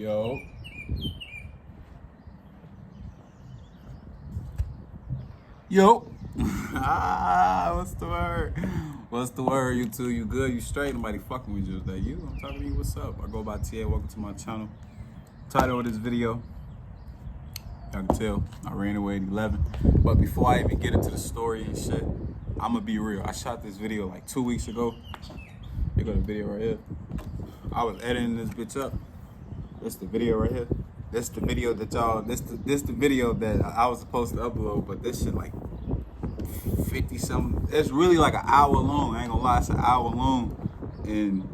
Yo. Yo. What's the word? What's the word, you two? You good? You straight? Nobody fucking with you today. I'm talking to you. What's up? I go by TA. Welcome to my channel. Title of this video, y'all can tell, I ran away at 11. But before I even get into the story and shit, I'ma be real. I shot this video like 2 weeks ago. Here go the video right here. I was editing this bitch up. This the video right here. This the video that y'all, this the video that I was supposed to upload, but this shit like 50 something. It's really like an hour long. I ain't gonna lie, it's an hour long. And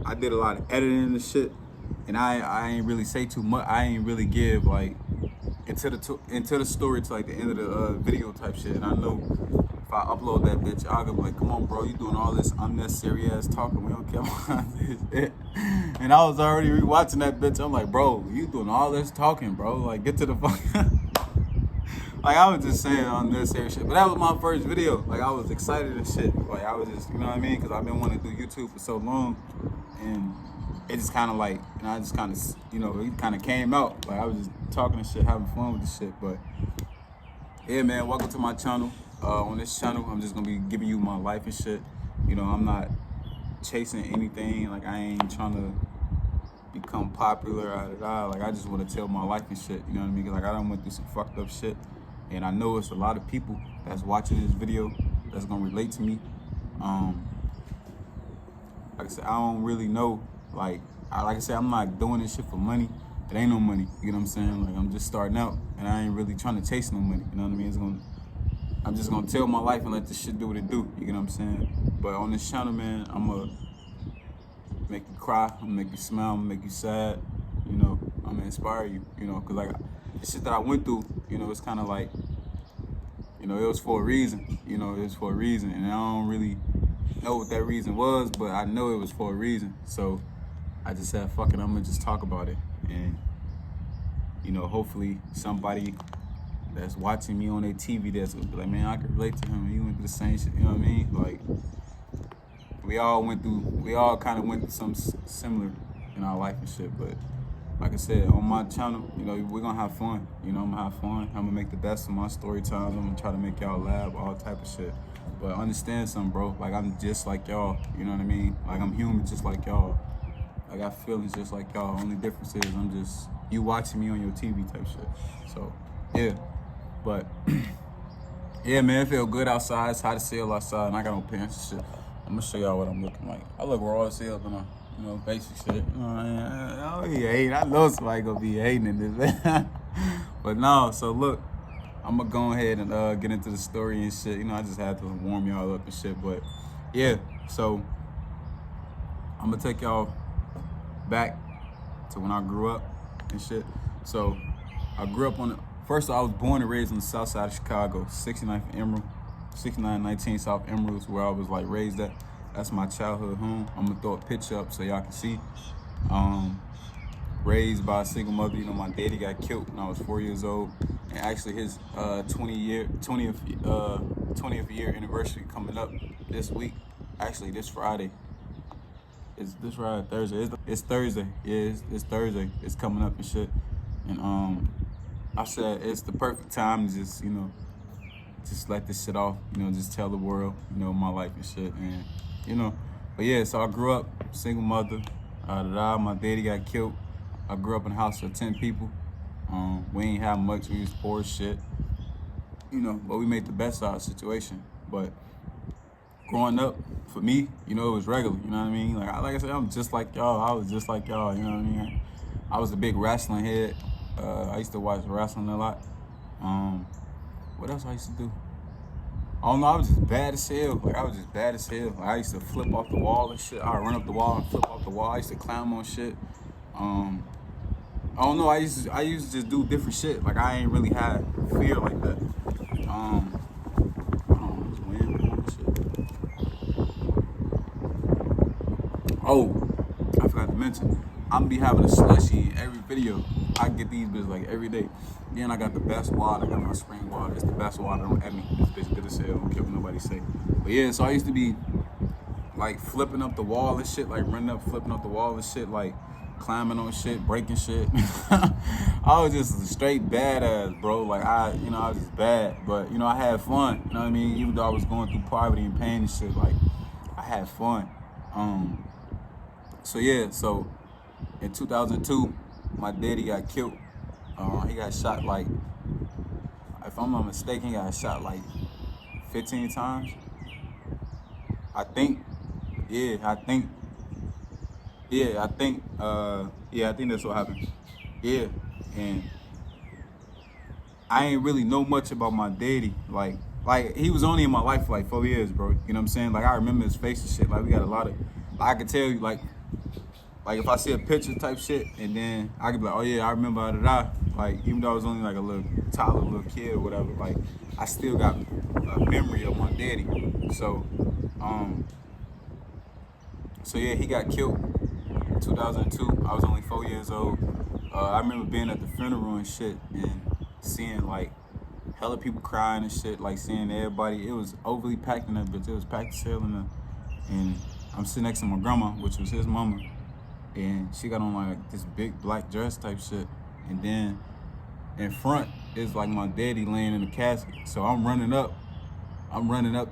I did a lot of editing and shit. And I ain't really say too much. I ain't really give like into the story to like the end of the video type shit. And I know if I upload that bitch, I'll be like, come on, bro, you doing all this unnecessary ass talking. We don't care about this shit. And I was already rewatching that bitch. I'm like, bro, you doing all this talking, bro. Like, get to the fuck. Like, I was just saying unnecessary shit. But that was my first video. Like, I was excited and shit. Like, I was just, you know what I mean? Because I've been wanting to do YouTube for so long. And it just kind of like, and I just kind of, you know, it kind of came out. Like, I was just talking and shit, having fun with this shit. But, yeah, man, welcome to my channel. On this channel, I'm just going to be giving you my life and shit. You know, I'm not chasing anything. Like, I ain't trying to become popular. Like, I just want to tell my life and shit. You know what I mean? Cause, like, I done went through some fucked up shit. And I know it's a lot of people that's watching this video that's going to relate to me. Like I said, I don't really know. Like I said, I'm not doing this shit for money. It ain't no money. You know what I'm saying? Like, I'm just starting out, and I ain't really trying to chase no money. You know what I mean? I'm just gonna tell my life and let this shit do what it do. You know what I'm saying? But on this channel, man, I'm gonna make you cry. I'm gonna make you smile. I'm gonna make you sad. You know, I'm gonna inspire you. You know, cause like the shit that I went through, you know, it's kind of like, you know, it was for a reason. You know, it was for a reason, and I don't really know what that reason was, but I know it was for a reason. So I just said, fuck it, I'm gonna just talk about it. And, you know, hopefully somebody that's watching me on their TV that's gonna be like, man, I can relate to him. He went through the same shit, you know what I mean? Like, we all kind of went through something similar in our life and shit. But like I said, on my channel, you know, we're gonna have fun. You know, I'm gonna have fun. I'm gonna make the best of my story times. I'm gonna try to make y'all laugh, all type of shit. But understand something, bro. Like, I'm just like y'all, you know what I mean? Like, I'm human just like y'all. I got feelings just like y'all. Only difference is I'm just you watching me on your TV type shit. So, yeah. But, yeah, man, it feel good outside. It's hot as hell outside, and I got no pants and shit. I'm gonna show y'all what I'm looking like. I look raw as hell, but you know, basic shit. You know, I know somebody gonna be hating in this. But no, so look, I'm gonna go ahead and get into the story and shit. You know, I just had to warm y'all up and shit. But yeah, so I'm gonna take y'all back to when I grew up and shit. So I grew up first I was born and raised on the south side of Chicago, 69th Emerald, 6919 South Emerald is where I was like raised at. That's my childhood home. I'm gonna throw a picture up so y'all can see. Raised by a single mother. You know, my daddy got killed when I was 4 years old. And actually his 20th year anniversary coming up this week. Actually this Friday. Is this Friday? Thursday? It's Thursday. Yeah, it's Thursday. It's coming up and shit. And I said it's the perfect time to just, you know, just let this shit off. You know, just tell the world, you know, my life and shit. And, you know, but yeah, so I grew up, single mother. My daddy got killed. I grew up in a house of 10 people. We ain't have much. We was poor as shit. You know, but we made the best out of the situation. But growing up, for me, you know, it was regular, you know what I mean? Like I said, I'm just like y'all. I was just like y'all, you know what I mean? I was a big wrestling head. I used to watch wrestling a lot. What else I used to do? I don't know, I was just bad as hell. Like, I was just bad as hell. Like, I used to flip off the wall and shit. I'd run up the wall and flip off the wall. I used to climb on shit. I don't know, I used to just do different shit. Like, I ain't really had fear like that. Oh, I forgot to mention, I'm be having a slushie in every video. I get these bitches like every day. Then I got the best water. I got my spring water. It's the best water. Don't at me. This bitch good as hell. Don't care what nobody say. But yeah, so I used to be like flipping up the wall and shit, like running up, flipping up the wall and shit, like climbing on shit, breaking shit. I was just a straight badass, bro. Like I was just bad, but I had fun. You know what I mean? Even though I was going through poverty and pain and shit, like I had fun. So yeah, so in 2002, my daddy got killed. He got shot like, if I'm not mistaken, he got shot like 15 times. I think. Yeah, I think. Yeah, I think that's what happened. Yeah, and I ain't really know much about my daddy. Like he was only in my life for like 4 years, bro. You know what I'm saying? Like I remember his face and shit. Like we got a lot of, I could tell you like if I see a picture type shit, and then I could be like, oh yeah, I remember da. Like even though I was only like a little toddler, little kid or whatever, like I still got a memory of my daddy. So yeah, he got killed in 2002. I was only 4 years old. I remember being at the funeral and shit and seeing like hella people crying and shit, like seeing everybody. It was overly packed in that bitch. It was packed as hell in there. And I'm sitting next to my grandma, which was his mama. And she got on like this big black dress type shit. And then in front is like my daddy laying in the casket. So I'm running up,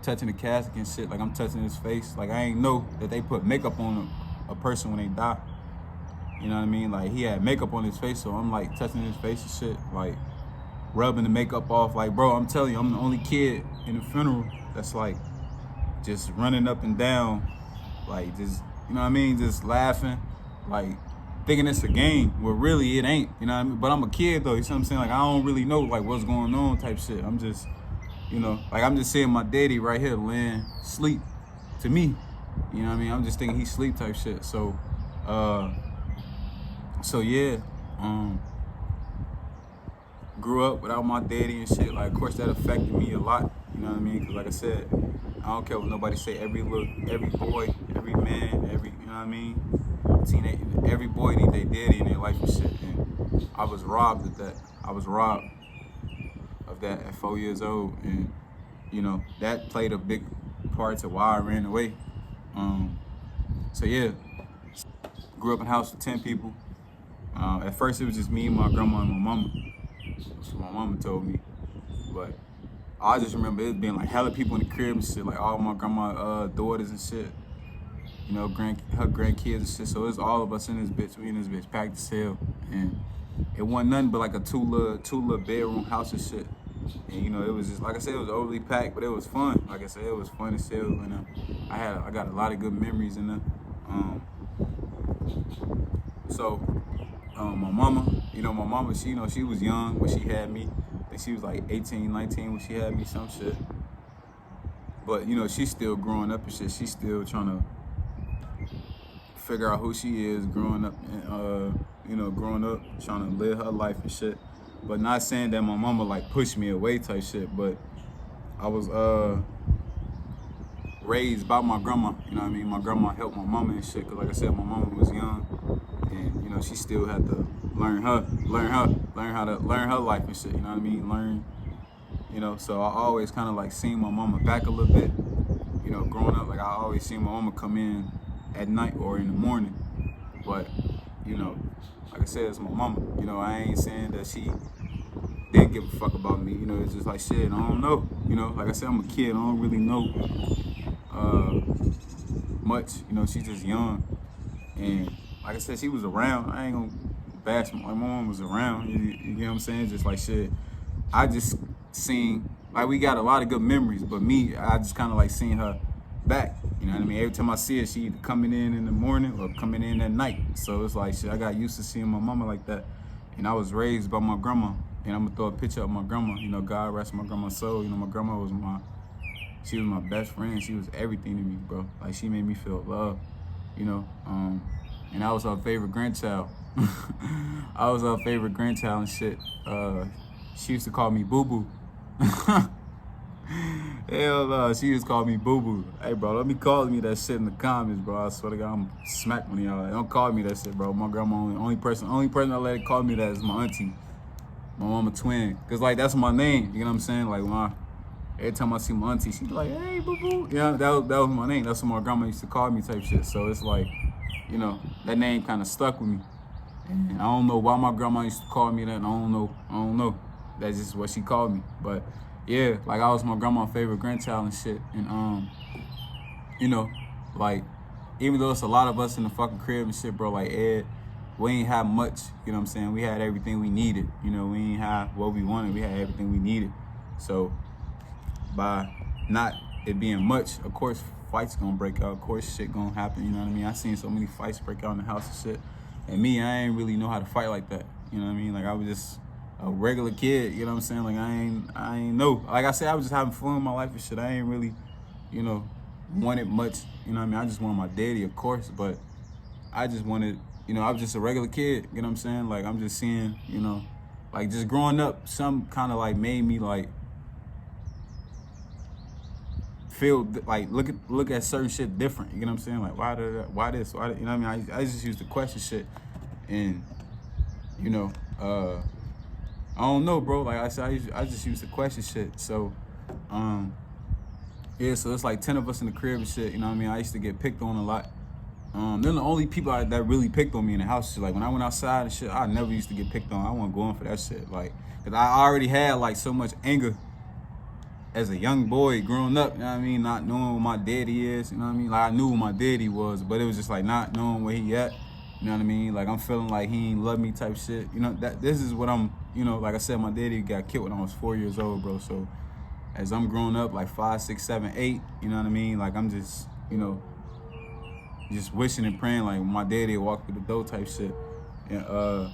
touching the casket and shit. Like I'm touching his face. Like I ain't know that they put makeup on a person when they die. You know what I mean? Like he had makeup on his face, so I'm like touching his face and shit, like rubbing the makeup off. Like, bro, I'm telling you, I'm the only kid in the funeral that's like just running up and down, like just, you know what I mean? Just laughing, like thinking it's a game. Well, really it ain't, you know what I mean? But I'm a kid though, you see what I'm saying? Like I don't really know like what's going on type shit. I'm just, like I'm just seeing my daddy right here laying sleep to me. You know what I mean? I'm just thinking he sleep type shit. So yeah, grew up without my daddy and shit. Like, of course, that affected me a lot. You know what I mean? Because, like I said, I don't care what nobody say. Every boy, every man, you know what I mean? Teenage, every boy need their daddy in their life and shit. And I was robbed of that. I was robbed of that at 4 years old, and that played a big part to why I ran away. So yeah, grew up in a house with 10 people. At first, it was just me, my grandma, and my mama. That's what my mama told me. But I just remember it being like hella people in the crib and shit, like all my grandma daughters and shit. Her grandkids and shit. So it's all of us in this bitch. We in this bitch packed as hell, and it wasn't nothing but like a two little bedroom house and shit. And it was just, like I said, it was overly packed, but it was fun. Like I said, it was fun as hell. And I got a lot of good memories in there. My mama, she was young when she had me. I think she was like 18, 19 when she had me, some shit. But, she's still growing up and shit. She's still trying to figure out who she is growing up, trying to live her life and shit. But not saying that my mama like pushed me away type shit, but I was raised by my grandma, you know what I mean? My grandma helped my mama and shit, cause like I said, my mama was young, and she still had to learn her life and shit, you know what I mean? So I always kind of like seen my mama back a little bit, growing up. Like I always seen my mama come in at night or in the morning, but like I said, it's my mama. I ain't saying that she didn't give a fuck about me. It's just like shit, I don't know. Like I said, I'm a kid, I don't really know much. She's just young, and like I said, she was around. I ain't gonna bash my mom was around. You get what I'm saying? Just like shit, I just seen, like, we got a lot of good memories, but me, I just kind of like seeing her back. You know what I mean? Every time I see her, she either coming in the morning or coming in at night. So it's like shit, I got used to seeing my mama like that, and I was raised by my grandma. And I'm gonna throw a picture of my grandma. God rest my grandma's soul. My grandma was she was my best friend. She was everything to me, bro. Like, she made me feel loved, and I was her favorite grandchild. I was her favorite grandchild and shit. She used to call me Boo Boo. Hell no, she used to call me Boo Boo. Hey, bro, let me call me that shit in the comments, bro. I swear to God, I'm smack one of y'all. Don't call me that shit, bro. My grandma, only person I let her call me that is my auntie. My mama twin, cause like that's my name, you know what I'm saying? Like every time I see my auntie, she be like, "Hey, boo boo," that was my name. That's what my grandma used to call me type shit. So it's like, that name kind of stuck with me. And I don't know why my grandma used to call me that. I don't know. That's just what she called me. But yeah, like I was my grandma's favorite grandchild and shit. And you know, like even though it's a lot of us in the fucking crib and shit, bro, like Ed, we ain't have much, you know what I'm saying? We had everything we needed. You know, we ain't have what we wanted. We had everything we needed. So by not it being much, of course fights gonna break out. Of course shit gonna happen, you know what I mean? I seen so many fights break out in the house and shit. And me, I ain't really know how to fight like that. You know what I mean? Like I was just a regular kid, you know what I'm saying? Like I ain't know. Like I said, I was just having fun in my life and shit. I ain't really, you know, wanted much, you know what I mean? I just wanted my daddy, of course, but I just wanted, you know, I was just a regular kid, you know what I'm saying? Like I'm just seeing, you know, like just growing up, some kind of like made me like feel like look at certain shit different. You know what I'm saying? Like why this? Why, you know what I mean? I just used to question shit, and you know, I don't know, bro. Like I said, I just used to question shit. So, yeah. So it's like 10 of us in the crib and shit. You know what I mean? I used to get picked on a lot. They're the only people that really picked on me in the house. Like when I went outside and shit, I never used to get picked on. I wasn't going for that shit. Like, cause I already had like so much anger as a young boy growing up, you know what I mean? Not knowing what my daddy is, you know what I mean? Like I knew who my daddy was, but it was just like not knowing where he at, you know what I mean? Like I'm feeling like he ain't love me type shit. You know, this is what I'm, you know, like I said, my daddy got killed when I was 4 years old, bro. So as I'm growing up, like 5, 6, 7, 8, you know what I mean? Like I'm just, you know, just wishing and praying like my daddy would walk through the door type shit. And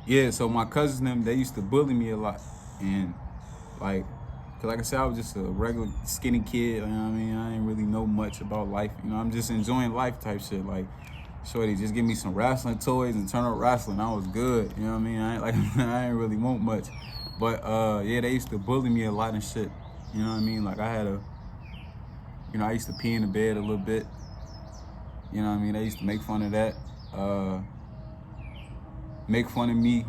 yeah, so my cousins them, they used to bully me a lot. And like, cause like I said, I was just a regular skinny kid, you know what I mean? I ain't really know much about life. You know, I'm just enjoying life type shit. Like, shorty, just give me some wrestling toys and turn up wrestling. I was good, you know what I mean? I ain't like, I ain't really want much. But yeah, they used to bully me a lot and shit. You know what I mean? Like I had you know, I used to pee in the bed a little bit. You know what I mean? They used to make fun of that. Make fun of me.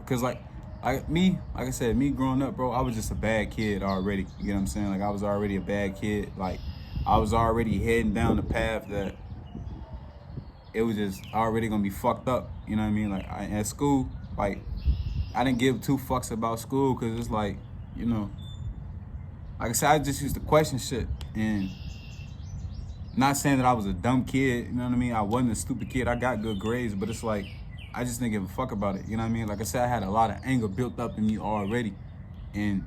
Cause like I said, me growing up, bro, I was just a bad kid already. You know what I'm saying? Like I was already a bad kid. Like I was already heading down the path that it was just already gonna be fucked up. You know what I mean? Like at school, like I didn't give 2 fucks about school because it's like, you know, like I said, I just used to question shit. And not saying that I was a dumb kid, you know what I mean? I wasn't a stupid kid. I got good grades, but it's like, I just didn't give a fuck about it. You know what I mean? Like I said, I had a lot of anger built up in me already. And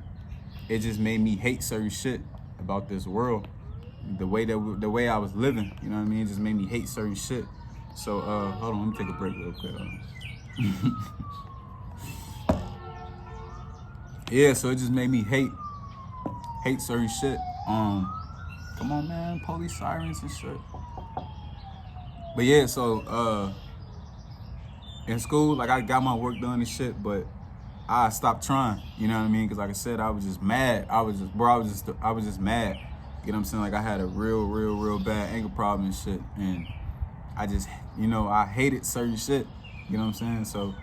it just made me hate certain shit about this world. The way I was living, you know what I mean? It just made me hate certain shit. So, hold on, let me take a break real quick. Yeah, so it just made me hate certain shit. Come on, man, police sirens and shit. But yeah, so, in school, like I got my work done and shit, but I stopped trying, you know what I mean? Cause like I said, I was just mad. I was just mad. You know what I'm saying? Like I had a real bad anger problem and shit. And I just, you know, I hated certain shit. You know what I'm saying? So,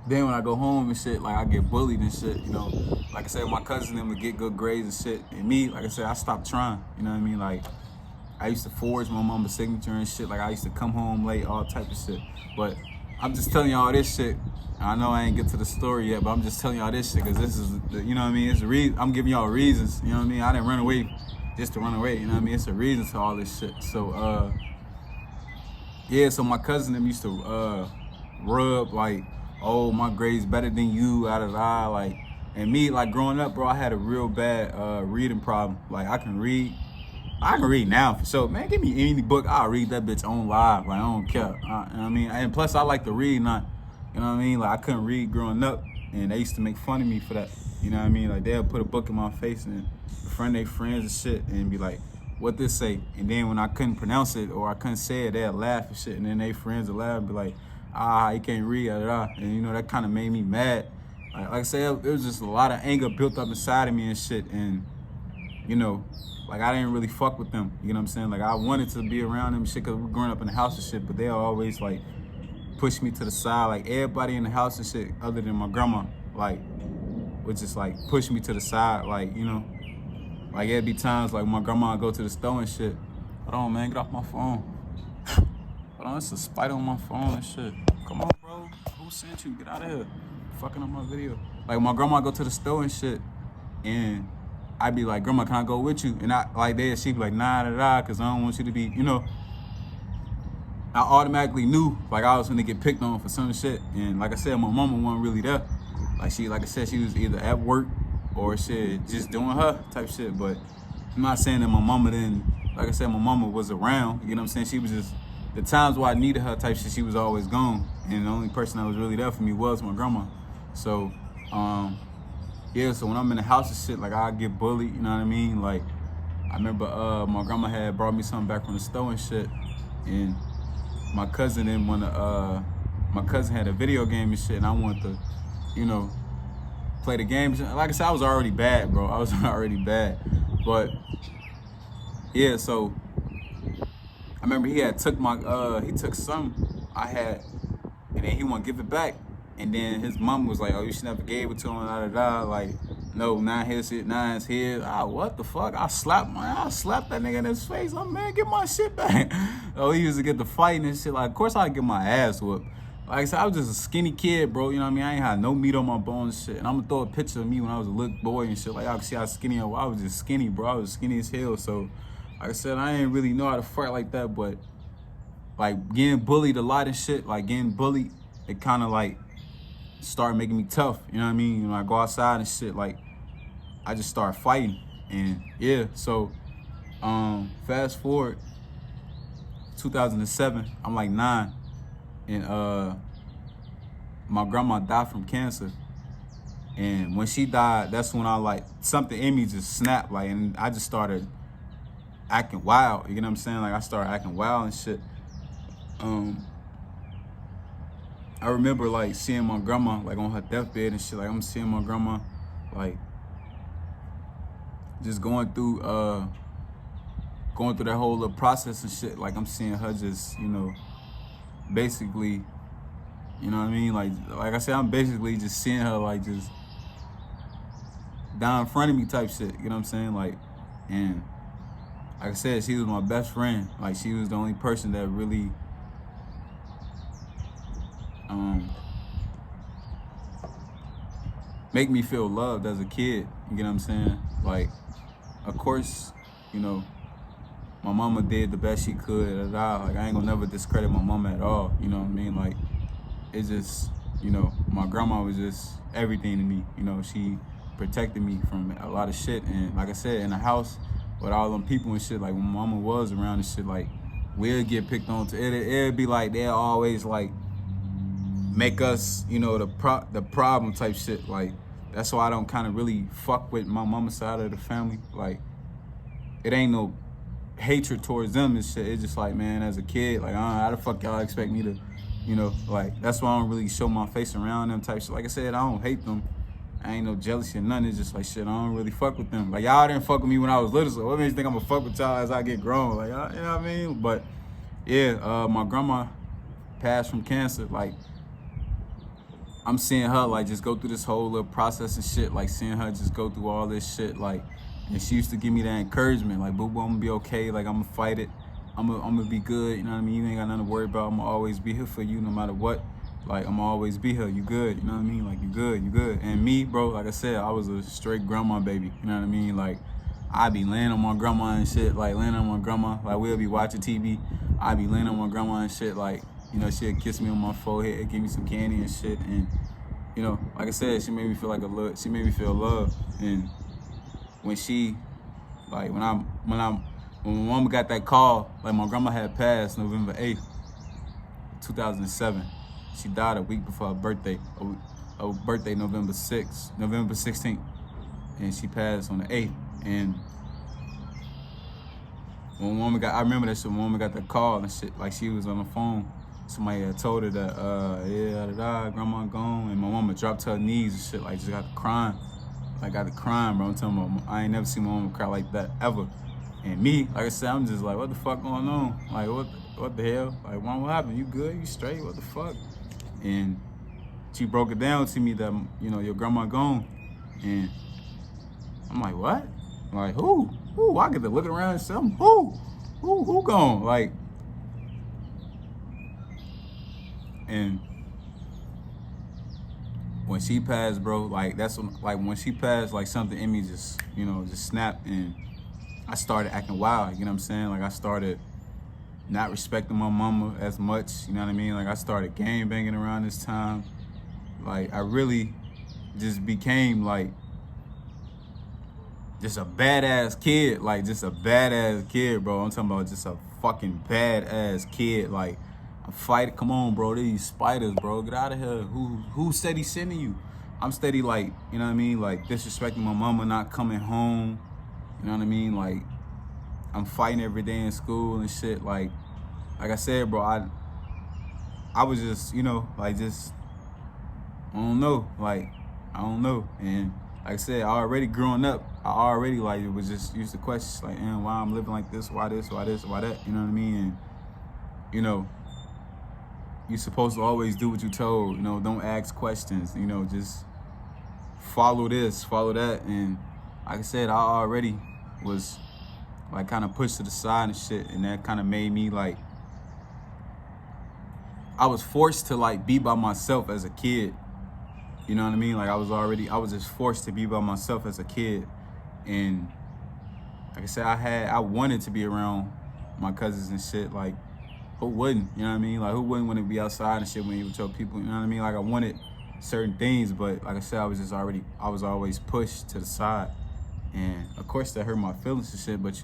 then when I go home and shit, like I get bullied and shit, you know. Like I said, my cousin them would get good grades and shit. And me, like I said, I stopped trying, you know what I mean? Like, I used to forge my mama's signature and shit. Like I used to come home late, all type of shit. But I'm just telling y'all this shit. I know I ain't get to the story yet, but I'm just telling y'all this shit because this is, you know what I mean? It's a reason. I'm giving y'all reasons, you know what I mean? I didn't run away just to run away, you know what I mean? It's a reason to all this shit. So, yeah, so my cousin them used to rub like, oh, my grades better than you, like, and me, like growing up, bro, I had a real bad reading problem. Like I can read now for sure. Man, give me any book, I'll read that bitch on live. Like I don't care. You know what I mean? And plus I like to read, not, you know what I mean? Like I couldn't read growing up and they used to make fun of me for that. You know what I mean? Like they'll put a book in my face and befriend their friends and shit and be like, what this say? And then when I couldn't pronounce it or I couldn't say it, they'll laugh and shit. And then they friends would laugh and be like, you can't read, and you know, that kind of made me mad. Like I said, it was just a lot of anger built up inside of me and shit. And, you know, like I didn't really fuck with them. You know what I'm saying? Like I wanted to be around them and shit because we were growing up in the house and shit, but they always like push me to the side. Like everybody in the house and shit, other than my grandma, like would just like push me to the side. Like, you know, like it'd be times like my grandma would go to the store and shit. Hold on, man, get off my phone. Hold on, it's a spider on my phone and shit. Come on, bro. Who sent you? Get out of here. Fucking up my video. Like, my grandma go to the store and shit, and I be like, Grandma, can I go with you? And I like that, she be like, nah, cause I don't want you to be, you know. I automatically knew like I was gonna get picked on for some shit. And like I said, my mama wasn't really there. Like I said, she was either at work or shit, just doing her type shit. But I'm not saying that my mama didn't, like I said, my mama was around, you know what I'm saying? She was just, the times where I needed her type shit, she was always gone. And the only person that was really there for me was my grandma. So, yeah, so when I'm in the house and shit, like I get bullied, you know what I mean? Like, I remember my grandma had brought me something back from the store and shit. And my cousin didn't want to, my cousin had a video game and shit, and I wanted to, you know, play the game. Like I said, I was already bad, bro. I was already bad. But, yeah, so I remember he had took my, he took some I had, and then he wanted to give it back. And then his mom was like, oh, you should never gave it to him, like, no, now here's it, now it's his. What the fuck? I slapped that nigga in his face. I'm, man, get my shit back. Oh, he used to get the fighting and shit. Like, of course I'd get my ass whooped. Like I said, I was just a skinny kid, bro. You know what I mean? I ain't had no meat on my bones and shit. And I'm gonna throw a picture of me when I was a little boy and shit. Like, y'all can see how skinny I was. I was just skinny, bro. I was skinny as hell. So, like I said, I ain't really know how to fight like that. But, like, getting bullied a lot and shit, like, getting bullied, it kind of, like, started making me tough. You know what I mean? When I go outside and shit, like, I just start fighting. And yeah, so fast forward 2007, I'm like 9, and my grandma died from cancer. And when she died, that's when I, like, something in me just snapped, like, and I just started acting wild. You know what I'm saying? Like, I started acting wild and shit. I remember, like, seeing my grandma, like, on her deathbed and shit. Like, I'm seeing my grandma, like, just going through that whole little process and shit. Like, I'm seeing her just, you know, basically, you know what I mean? Like I said, I'm basically just seeing her, like, just down in front of me type shit. You know what I'm saying? Like, and like I said, she was my best friend. Like, she was the only person that really, make me feel loved as a kid. You get what I'm saying? Like, of course, you know, my mama did the best she could. Like, I ain't gonna never discredit my mama at all. You know what I mean? Like, it's just, you know, my grandma was just everything to me. You know, she protected me from a lot of shit. And like I said, in the house with all them people and shit, like, when mama was around and shit, like, we'll get picked on. It'd be like they'll always, like, make us, you know, the problem type shit. Like, that's why I don't kind of really fuck with my mama's side of the family. Like, it ain't no hatred towards them and shit. It's just like, man, as a kid, like, how the fuck y'all expect me to, you know, like, that's why I don't really show my face around them type shit. Like I said, I don't hate them. I ain't no jealousy or nothing. It's just like, shit, I don't really fuck with them. Like, y'all didn't fuck with me when I was little, so what makes you think I'm gonna fuck with y'all as I get grown? Like, you know what I mean? But yeah, my grandma passed from cancer. Like, I'm seeing her, like, just go through this whole little process and shit, like, seeing her just go through all this shit, like, and she used to give me that encouragement, like, boo-boo, I'm gonna be okay, like, I'm gonna fight it, I'm gonna be good, you know what I mean? You ain't got nothing to worry about, I'm gonna always be here for you no matter what, like, I'm gonna always be here, you good, you know what I mean? Like, you good. And me, bro, like I said, I was a straight grandma baby, you know what I mean? Like, I be laying on my grandma and shit, like, laying on my grandma, like, we'll be watching TV, I be laying on my grandma and shit, like, you know, she'd kiss me on my forehead, give me some candy and shit, and, you know, like I said, she made me feel like she made me feel love. And when she, like, when my mama got that call, like, my grandma had passed November 8th, 2007. She died a week before her birthday. Her birthday, November 16th. And she passed on the 8th. And when I remember that shit, when mama got that call and shit, like, she was on the phone. Somebody had told her that, grandma gone, and my mama dropped to her knees and shit, like, just got to crying. Like, got to crying, bro. I'm telling you, I ain't never seen my mama cry like that, ever. And me, like I said, I'm just like, what the fuck going on? Like, what the hell? Like, mom, what happened? You good? You straight? What the fuck? And she broke it down to me that, you know, your grandma gone. And I'm like, what? I'm like, who? I get to look around and say, who? Who gone? Like, and when she passed, bro, like that's when she passed, like something in me just, just snapped, and I started acting wild. You know what I'm saying? Like I started not respecting my mama as much. You know what I mean? Like I started gang banging around this time. Like I really just became like just a badass kid. Like just a badass kid, bro. I'm talking about just a fucking badass kid. Like I'm fighting. Come on, bro. These spiders, bro. Get out of here. Who said he's sending you? I'm steady, like, you know what I mean? Like disrespecting my mama, not coming home. You know what I mean? Like I'm fighting every day in school and shit. Like I said, bro, I was just, like just, I don't know. Like, I don't know. And like I said, already growing up, I already like it was just used to questions like, why I'm living like this, why this, why this, why that, you know what I mean? And, you're supposed to always do what you're told, don't ask questions, just follow this, follow that. And like I said, I already was like kind of pushed to the side and shit. And that kind of made me like, I was forced to like be by myself as a kid. You know what I mean? Like I was just forced to be by myself as a kid. And like I said, I wanted to be around my cousins and shit. Like who wouldn't? You know what I mean? Like who wouldn't want to be outside and shit when you with your people? You know what I mean? Like I wanted certain things, but like I said, I was always pushed to the side. And of course that hurt my feelings and shit, but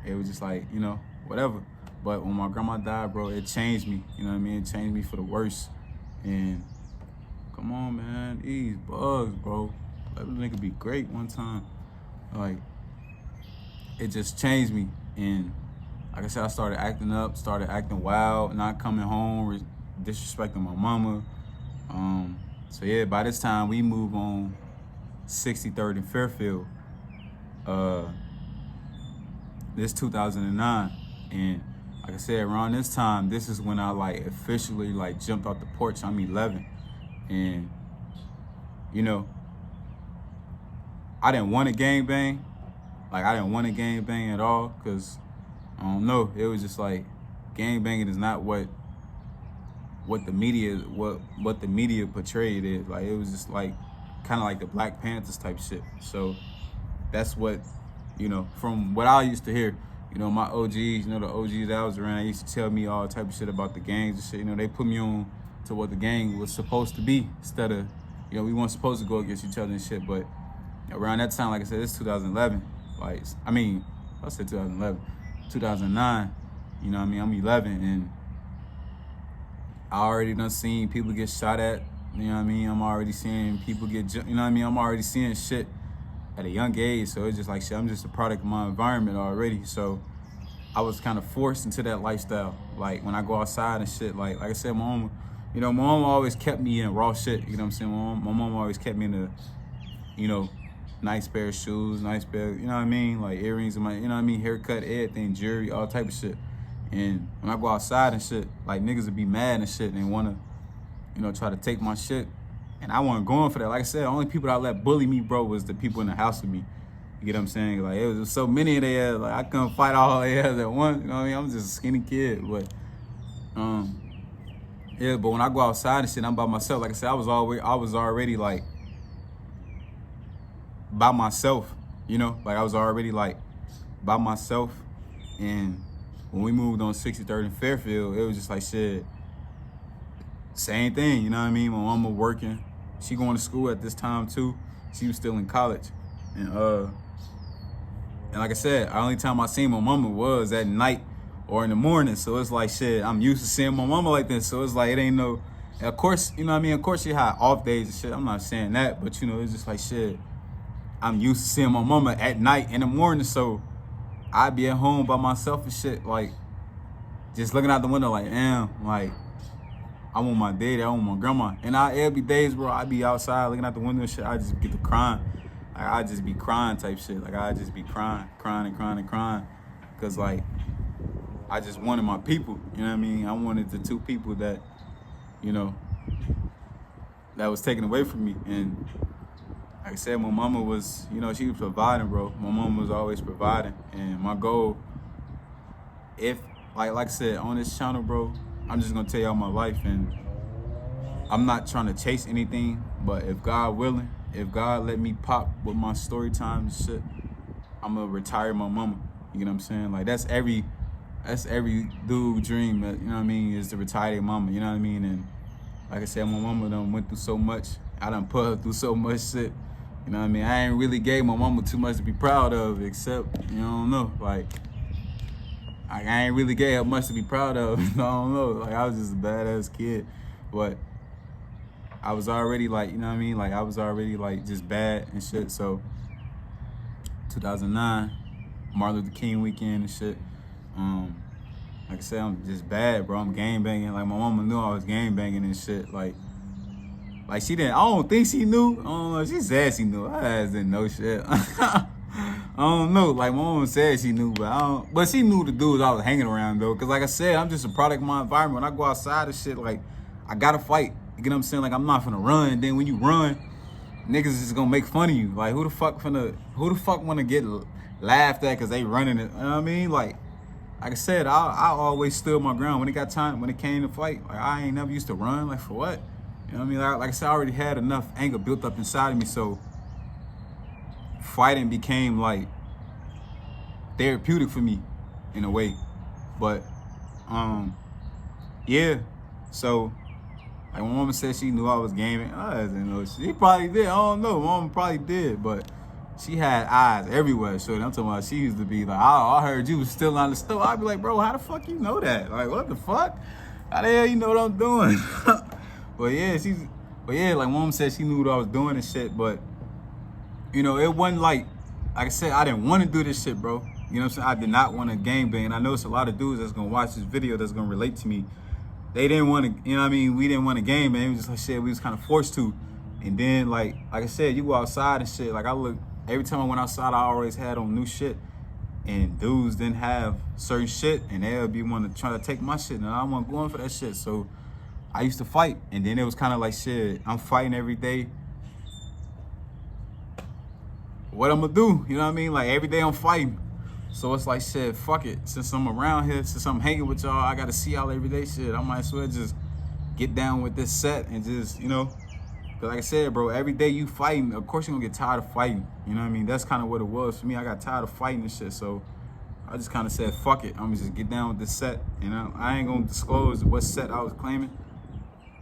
it was just like, whatever. But when my grandma died, bro, it changed me. You know what I mean? It changed me for the worse. And come on, man, these bugs, bro. Let the nigga be great one time. Like, it just changed me. And like I said, I started acting up, started acting wild, not coming home, disrespecting my mama. So yeah, by this time we moved on 63rd and Fairfield. This 2009. And like I said, around this time, this is when I like officially like jumped off the porch. I'm 11. And, I didn't want to gangbang. Like, I didn't want to gangbang at all because, I don't know, it was just like, gangbanging is not what the media portrayed it. Like, it was just like, kind of like the Black Panthers type shit. So, that's what, from what I used to hear, my OGs, the OGs that I was around, they used to tell me all type of shit about the gangs and shit. They put me on to what the gang was supposed to be instead of, we weren't supposed to go against each other and shit. But around that time, like I said, it's 2011. Like, I said 2011, 2009. You know what I mean? I'm 11, and I already done seen people get shot at. You know what I mean? I'm already seeing people get, you know what I mean? I'm already seeing shit at a young age. So it's just like shit. I'm just a product of my environment already. So I was kind of forced into that lifestyle. Like when I go outside and shit, like I said, my mom always kept me in raw shit. You know what I'm saying? My mom always kept me in a, nice pair of shoes, nice pair, you know what I mean? Like earrings, haircut, everything, jewelry, all type of shit. And when I go outside and shit, like niggas would be mad and shit and want to, try to take my shit. And I wasn't going for that. Like I said, the only people that let bully me, bro, was the people in the house with me. You get what I'm saying? Like, it was so many of their ass. Like, I couldn't fight all their ass at once. You know what I mean? I'm just a skinny kid. But, yeah, but when I go outside and shit, I'm by myself. Like I said, I was already, like, by myself, Like, I was already, like, by myself. And when we moved on 63rd and Fairfield, it was just like, shit, same thing, you know what I mean? My mama working. She going to school at this time, too. She was still in college. And like I said, the only time I seen my mama was at night or in the morning. So it's like, shit, I'm used to seeing my mama like this. So it's like, it ain't no, of course, you know what I mean? Of course she had off days and shit. I'm not saying that, but it's just like, shit, I'm used to seeing my mama at night in the morning. So I'd be at home by myself and shit, like, just looking out the window like, damn, like, I want my daddy, I want my grandma. And it'll be days, bro, I'd be outside looking out the window and shit, I just get to crying. Like, I'd just be crying type shit. Like, I'd just be crying. Because, like, I just wanted my people, you know what I mean? I wanted the two people that, that was taken away from me. And like I said, my mama was, you know, she was providing, bro. My mama was always providing. And my goal, if, like I said, on this channel, bro, I'm just gonna tell y'all my life, and I'm not trying to chase anything, but if God willing, if God let me pop with my story time and shit, I'm gonna retire my mama. You know what I'm saying? Like that's every dude dream, you know what I mean, is to retire their mama, you know what I mean? And like I said, my mama done went through so much. I done put her through so much shit. You know what I mean? I ain't really gave my mama too much to be proud of, except, you know, like I ain't really gave her much to be proud of. I don't know. Like I was just a badass kid. But I was already like, you know what I mean? Like I was already like just bad and shit. So 2009, Martin Luther King weekend and shit. Like I said, I'm just bad, bro. I'm gang banging. Like my mama knew I was gang banging and shit. Like she didn't. I don't think she knew. I don't know. She said she knew. I ass didn't know shit. I don't know. Like my mama said she knew, but I don't. But she knew the dudes I was hanging around though. Cause like I said, I'm just a product of my environment. When I go outside and shit, like I gotta fight. You get what I'm saying? Like I'm not finna run. And then when you run, niggas is just gonna make fun of you. Like who the fuck wanna get laughed at cause they running it? You know what I mean? Like I said, I always stood my ground when it came to fight. Like I ain't never used to run. Like for what? You know what I mean? Like I said, I already had enough anger built up inside of me, so fighting became like therapeutic for me in a way. But yeah. So like my mama said she knew I was gaming. I didn't know. She probably did. I don't know. My mama probably did, but she had eyes everywhere. So I'm talking about she used to be like, I heard you was still on the store. I'd be like, bro, how the fuck you know that? Like, what the fuck? How the hell you know what I'm doing? But yeah, like mom said she knew what I was doing and shit, but you know, it wasn't like I said, I didn't want to do this shit, bro. You know what I'm saying? I did not want to gangbang. And I know it's a lot of dudes that's gonna watch this video that's gonna relate to me. They didn't want to, you know what I mean? We didn't want to gangbang. It was just like shit, we was kind of forced to. And then like I said, you go outside and shit. Like every time I went outside, I always had on new shit. And dudes didn't have certain shit, and they'll be wanting to try to take my shit, and I wasn't going for that shit. So I used to fight, and then it was kind of like shit. I'm fighting every day. What I'm gonna do? You know what I mean? Like every day I'm fighting. So it's like shit. Fuck it. Since I'm around here, since I'm hanging with y'all, I gotta see y'all every day. Shit, I might as well just get down with this set and just, you know. Cause like I said, bro, every day you fighting, of course you're gonna get tired of fighting. You know what I mean? That's kind of what it was for me. I got tired of fighting and shit. So I just kind of said, fuck it. I'm gonna just get down with this set. You know, I ain't gonna disclose what set I was claiming.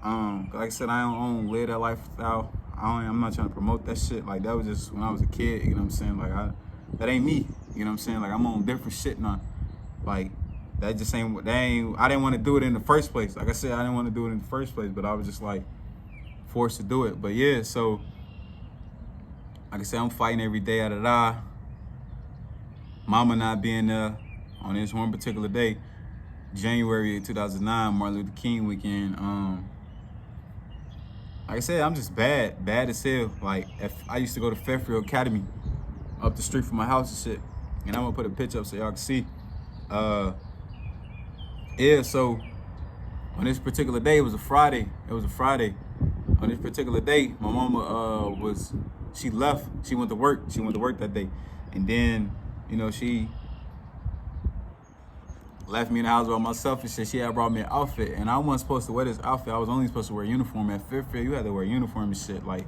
Like I said, I don't live that lifestyle. I'm not trying to promote that shit. Like that was just when I was a kid. You know what I'm saying? Like that ain't me. You know what I'm saying? Like I'm on different shit now. Like that just ain't. I didn't want to do it in the first place. Like I said, I didn't want to do it in the first place, but I was just like forced to do it. But yeah, so like I said, I'm fighting every day. Mama not being there on this one particular day, January 2009, Martin Luther King weekend. Like I said, I'm just bad as hell. Like if I used to go to Fairfield Academy up the street from my house and shit, and I'm gonna put a picture up so y'all can see. Yeah, so on this particular day, it was a Friday. On this particular day, my mama she left. She went to work. She went to work that day, and then you know she left me in the house by myself and shit. She had brought me an outfit, and I wasn't supposed to wear this outfit. I was only supposed to wear a uniform. At Fairfield, you had to wear a uniform and shit, like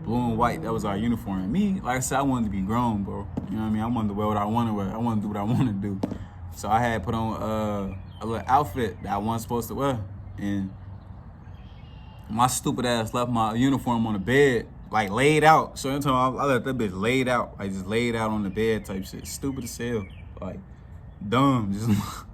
blue and white. That was our uniform. And me, like I said, I wanted to be grown, bro. You know what I mean? I wanted to wear what I want to wear. I wanted to do what I want to do. So I had put on a little outfit that I wasn't supposed to wear, and my stupid ass left my uniform on the bed, like laid out. So I left that bitch laid out, like just laid out on the bed type shit. Stupid as hell, like dumb. Just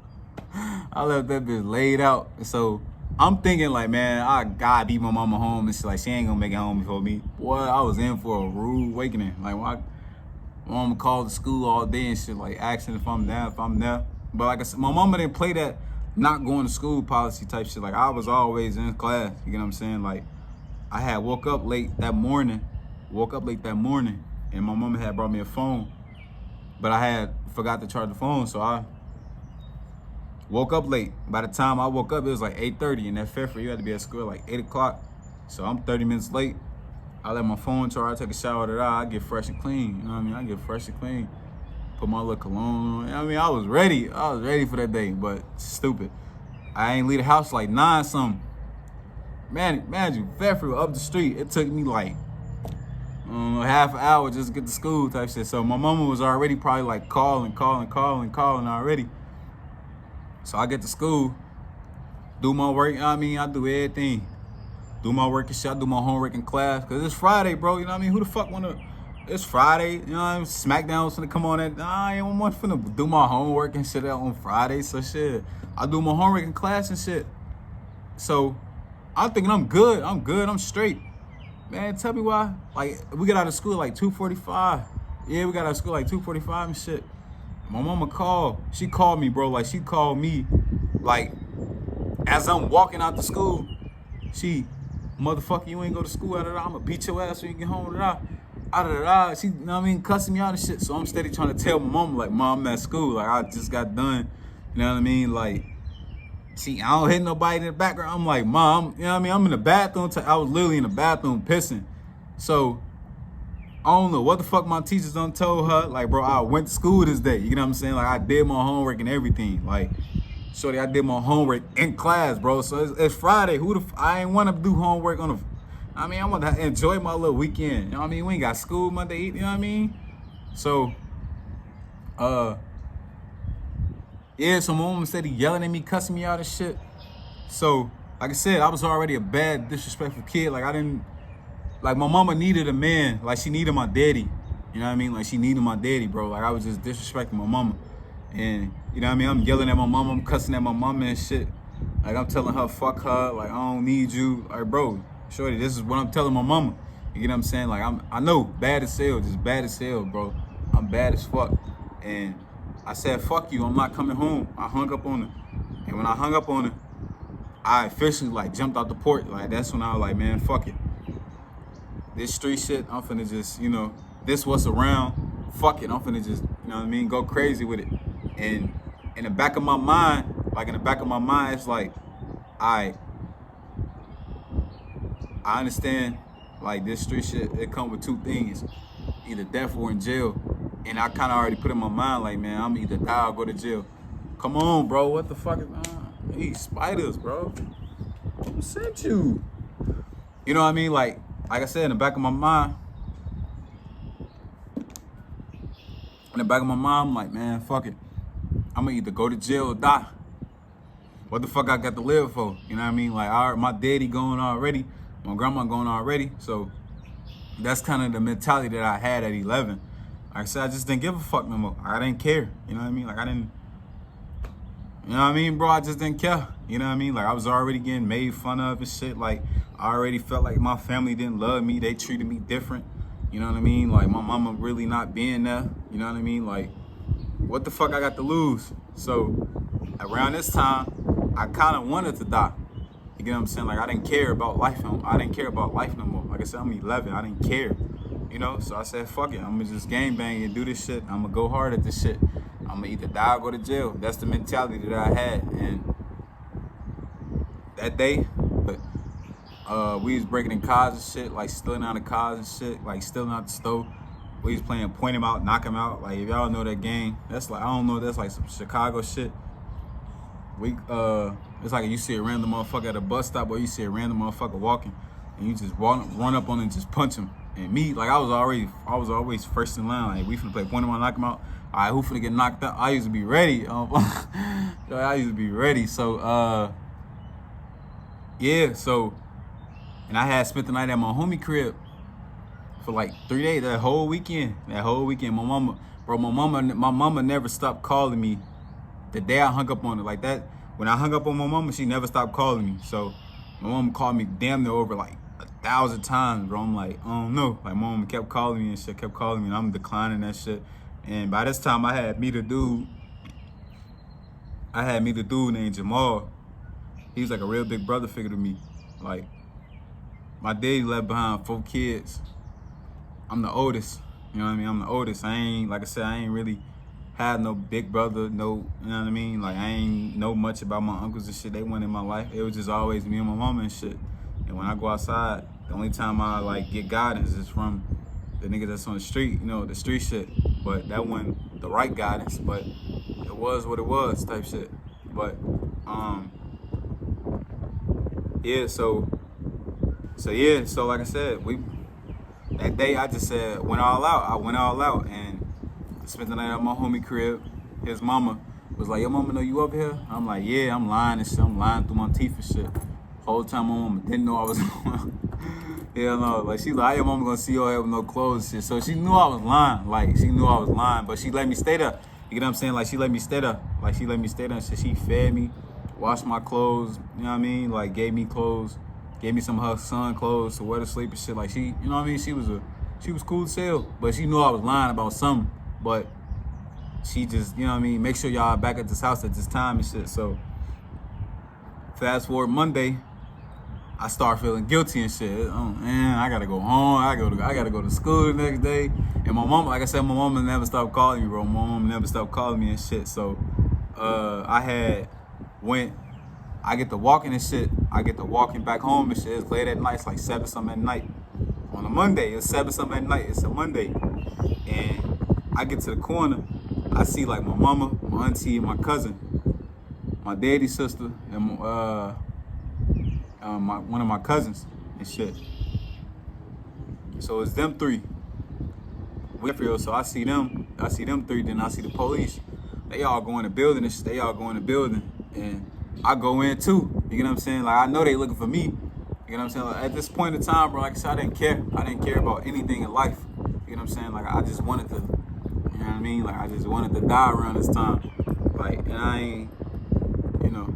I left that bitch laid out. So I'm thinking like, man, I gotta beat my mama home and shit. Like she ain't gonna make it home before me. Boy, I was in for a rude awakening. Like my mama called the school all day and shit, like asking if I'm there. But like I said, my mama didn't play that not going to school policy type shit. Like I was always in class, you know what I'm saying? Like I had woke up late that morning, and my mama had brought me a phone, but I had forgot to charge the phone, so I woke up late. By the time I woke up, it was like 8:30, and at Fairfield, you had to be at school at like 8 o'clock. So I'm 30 minutes late. I let my phone charge, I take a shower, I get fresh and clean. You know what I mean? I get fresh and clean. Put my little cologne on. You know what I mean? I was ready. I was ready for that day, but stupid. I ain't leave the house like 9 something. Man, imagine, Fairfield up the street. It took me like half an hour just to get to school type shit. So my mama was already probably like calling already. So I get to school, do my work, you know what I mean? I do everything. Do my work and shit, I do my homework in class. Cause it's Friday, bro, you know what I mean? Who the fuck wanna, it's Friday, you know what I mean? SmackDown's finna come on at, I ain't want finna do my homework and shit out on Friday, so shit. I do my homework in class and shit. So I'm thinking I'm good, I'm straight. Man, tell me why. Like, we get out of school at like 2:45. Yeah, we got out of school like 2:45 and shit. My mama called. She called me, bro. Like, she called me, like, as I'm walking out to school. She, motherfucker, you ain't go to school, I'm gonna beat your ass when you get home, She, you know what I mean, cussing me out and shit. So I'm steady trying to tell my mama, like, Mom, I'm at school. Like, I just got done. You know what I mean? Like, see, I don't hit nobody in the background. I'm like, Mom, you know what I mean? I'm in the bathroom. I was literally in the bathroom pissing. So I don't know what the fuck my teachers done told her. Like, bro, I went to school this day. You know what I'm saying? Like, I did my homework and everything. Like, shorty, I did my homework in class, bro. So it's Friday. I ain't want to do homework on I mean, I want to enjoy my little weekend. You know what I mean? We ain't got school Monday, you know what I mean? So, yeah, so my mom said he yelling at me, cussing me out and shit. So, like I said, I was already a bad, disrespectful kid. Like, like, my mama needed a man. Like, she needed my daddy. You know what I mean? Like, she needed my daddy, bro. Like, I was just disrespecting my mama. And, you know what I mean? I'm yelling at my mama. I'm cussing at my mama and shit. Like, I'm telling her, fuck her. Like, I don't need you. Like, bro, shorty, this is what I'm telling my mama. You get what I'm saying? Like, I know, bad as hell, just bad as hell, bro. I'm bad as fuck. And I said, fuck you, I'm not coming home. I hung up on her. And when I hung up on her, I officially, like, jumped out the port. Like, that's when I was like, man, fuck it. This street shit, I'm finna just, you know, this what's around. Fuck it, I'm finna just, you know what I mean, go crazy with it. And in the back of my mind, it's like, I understand, like, this street shit, it come with 2 things. Either death or in jail. And I kind of already put in my mind, like, man, I'm either die or go to jail. Come on, bro, what the fuck is, these spiders, bro. Who sent you? You know what I mean? Like I said, in the back of my mind, I'm like, man, fuck it. I'm gonna either go to jail or die. What the fuck I got to live for? You know what I mean? Like, my daddy going already, my grandma going already. So that's kind of the mentality that I had at 11. Like I said, I just didn't give a fuck no more. I didn't care. You know what I mean? Like, you know what I mean, bro? I just didn't care. You know what I mean? Like, I was already getting made fun of and shit. Like, I already felt like my family didn't love me. They treated me different. You know what I mean? Like, my mama really not being there. You know what I mean? Like, what the fuck I got to lose? So, around this time, I kind of wanted to die. You get what I'm saying? Like, I didn't care about life. I didn't care about life no more. Like I said, I'm 11. I didn't care. You know? So I said, fuck it. I'm going to just gang bang and do this shit. I'm going to go hard at this shit. I'm going to either die or go to jail. That's the mentality that I had. And that day, we was breaking in cars and shit, like stealing out of cars and shit, like stealing out the stove. We was playing point him out, knock him out. Like, if y'all know that game, that's like, I don't know, that's like some Chicago shit. It's like you see a random motherfucker at a bus stop, or you see a random motherfucker walking, and you just run up on him and just punch him. And me, like, I was always first in line. Like, we finna play point him out, knock him out. All right, who finna get knocked out? I used to be ready. I used to be ready. So, yeah, so, and I had spent the night at my homie crib for like 3 days, that whole weekend. My mama never stopped calling me the day I hung up on her. Like that, when I hung up on my mama, she never stopped calling me. So my mama called me damn near over like 1,000 times, bro. I'm like, I don't know. Like, my mama kept calling me and shit, and I'm declining that shit. And by this time, I had me the dude named Jamal. He was like a real big brother figure to me. Like, my daddy left behind 4 kids. I'm the oldest. You know what I mean? I'm the oldest. I ain't really had no big brother, you know what I mean? Like, I ain't know much about my uncles and shit. They weren't in my life. It was just always me and my mama and shit. And And when I go outside, the only time I like get guidance is from the nigga that's on the street, you know, the street shit. But that wasn't the right guidance, but it was what it was type shit. But yeah, so like I said, that day I just said went all out. I went all out and spent the night at my homie crib. His mama was like, "Your mama know you up here?" I'm like, "Yeah, I'm lying and shit. I'm lying through my teeth and shit." Whole time my mama didn't know I was hell no. Like she like, "How your mama gonna see your head with no clothes and shit?" So she knew I was lying. Like she knew I was lying, but she let me stay there. You get what I'm saying? Like she let me stay there. Like she let me stay there and shit. She fed me, washed my clothes, you know what I mean? Like gave me clothes, gave me some of her son clothes to wear to sleep and shit. Like she, you know what I mean? She was cool as hell, but she knew I was lying about something. But she just, you know what I mean, make sure y'all back at this house at this time and shit. So fast forward Monday, I start feeling guilty and shit. Oh man, I gotta go home. I gotta go to school the next day. And my mom, like I said, my mama never stopped calling me, bro. My mom never stopped calling me and shit. So I get to walking and shit. I get to walking back home and shit. It's late at night. It's like 7 something at night. On a Monday, it's 7 something at night. It's a Monday. And I get to the corner. I see like my mama, my auntie, and my cousin, my daddy's sister, and one of my cousins and shit. So it's them three. So I see them three, then I see the police. They all go in the building and shit. They all go in the building. And I go in too. You know what I'm saying? Like I know they looking for me. You know what I'm saying? Like, at this point in time, bro, like I said, I didn't care. I didn't care about anything in life. You know what I'm saying? Like I just wanted to, you know what I mean? Like I just wanted to die around this time. Like, and I ain't, you know,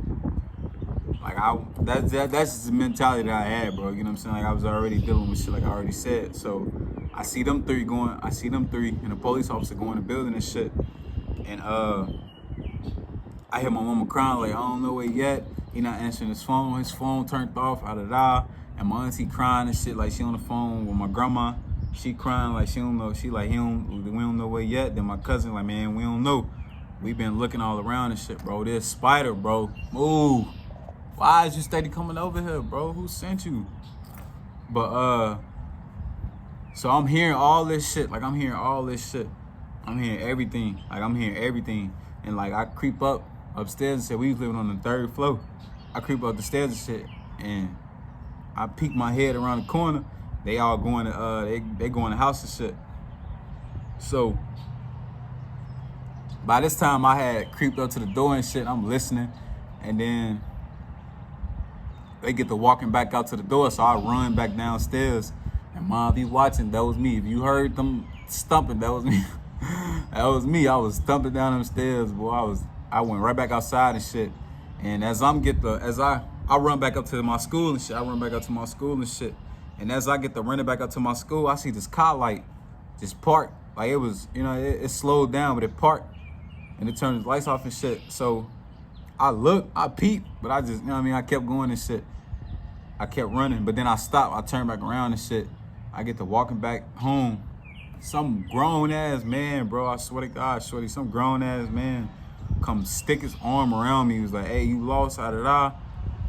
like that's just the mentality that I had, bro. You know what I'm saying? Like I was already dealing with shit, like I already said. So I see them three and a police officer going in the building and shit. And I hear my mama crying like, "I don't know it yet. He not answering his phone turned off, da. And my auntie crying and shit, like she on the phone with my grandma. She crying like she don't know. She like, we don't know where yet. Then my cousin like, "Man, we don't know. We been looking all around and shit, bro. This spider, bro. Move. Why is you steady coming over here, bro? Who sent you?" But so I'm hearing all this shit. Like I'm hearing everything. Like I'm hearing everything. And like I creep up upstairs and shit. We was living on the 3rd floor. I creep up the stairs and shit, and I peek my head around the corner. They all going to they go in the house and shit. So by this time I had creeped up to the door and shit. I'm listening, and then they get to walking back out to the door. So I run back downstairs, and Mom be watching. That was me. If you heard them stumping, that was me. That was me. I was stumping down them stairs, boy. I went right back outside and shit. And as I run back up to my school and shit. And as I get to running back up to my school, I see this car light just parked. Like it was, you know, it slowed down, but it parked and it turned its lights off and shit. So I peeped, but I just, you know what I mean? I kept going and shit. I kept running, but then I stopped. I turned back around and shit. I get to walking back home. Some grown ass man, bro, I swear to God, shorty, some grown ass man come stick his arm around me. He was like, "Hey, you lost, da.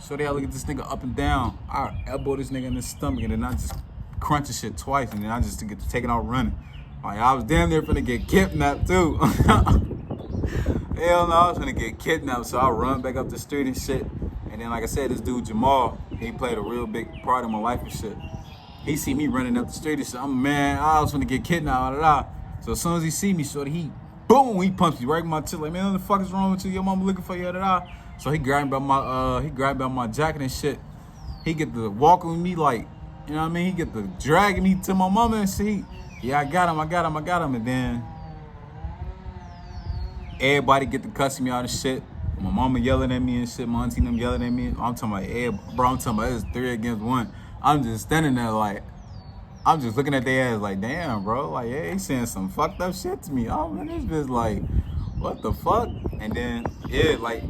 Shorty, I look at this nigga up and down. I elbow this nigga in the stomach, and then I just crunch the shit twice, and then I just get to take it out running. Like, I was damn near finna get kidnapped too. Hell no, I was finna get kidnapped, so I run back up the street and shit. And then, like I said, this dude Jamal, he played a real big part in my life and shit. He see me running up the street and shit. I was finna get kidnapped, da. So as soon as he see me, shorty, he pumps me right in my chest. Like, "Man, what the fuck is wrong with you? Your mama looking for you, da." So he grabbed by my jacket and shit. He get to walking with me like, you know what I mean? He get to dragging me to my mama and shit. "Yeah, I got him. And then everybody get to cussing me out and shit. My mama yelling at me and shit. My auntie them yelling at me. I'm talking about it's 3 against 1. I'm just standing there like, I'm just looking at their ass like, damn, bro. Like, yeah, he saying some fucked up shit to me. Oh, man, this bitch like, what the fuck? And then, yeah, like,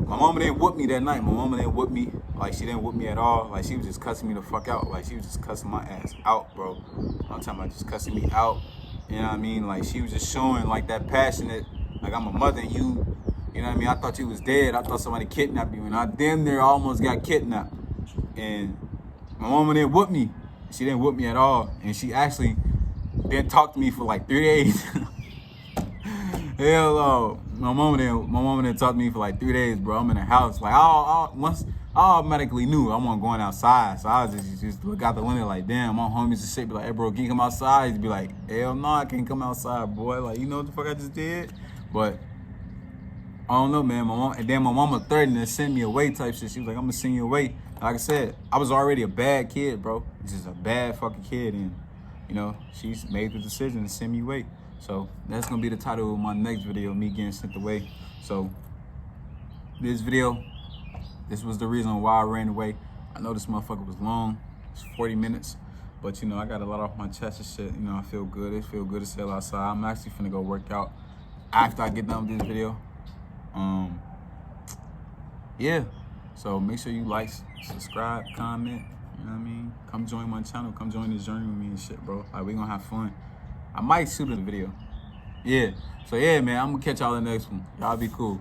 my mama didn't whoop me that night. My mama didn't whoop me. Like, she didn't whoop me at all. Like, she was just cussing me the fuck out. Like, she was just cussing my ass out, bro. I'm talking about just cussing me out. You know what I mean? Like, she was just showing, like, that passionate, like, I'm a mother and you know what I mean? I thought you was dead. I thought somebody kidnapped you. And I damn near almost got kidnapped. And My mama didn't whoop me. She didn't whoop me at all. And she actually didn't talk to me for like 3 days. Hell no. My mama didn't talk to me for like 3 days, bro. I'm in the house. Like I automatically knew I wasn't going outside. So I was just look out the window like, damn, my homies and shit be like, hey bro, can you come outside? He'd be like, hell no, I can't come outside, boy. Like, you know what the fuck I just did? But I don't know, man. My mama threatened to send me away type shit. She was like, I'm gonna send you away. Like I said, I was already a bad kid, bro. Just a bad fucking kid. And, you know, she's made the decision to send me away. So that's gonna be the title of my next video, me getting sent away. So this video, this was the reason why I ran away. I know this motherfucker was long. It's 40 minutes. But, you know, I got a lot off my chest and shit. You know, I feel good. It feel good as hell outside. I'm actually finna go work out after I get done with this video. Yeah. So make sure you like, subscribe, comment. You know what I mean? Come join my channel. Come join this journey with me and shit, bro. Like, we gonna have fun. I might shoot a video. Yeah. So, yeah, man, I'm gonna catch y'all in the next one. Y'all be cool.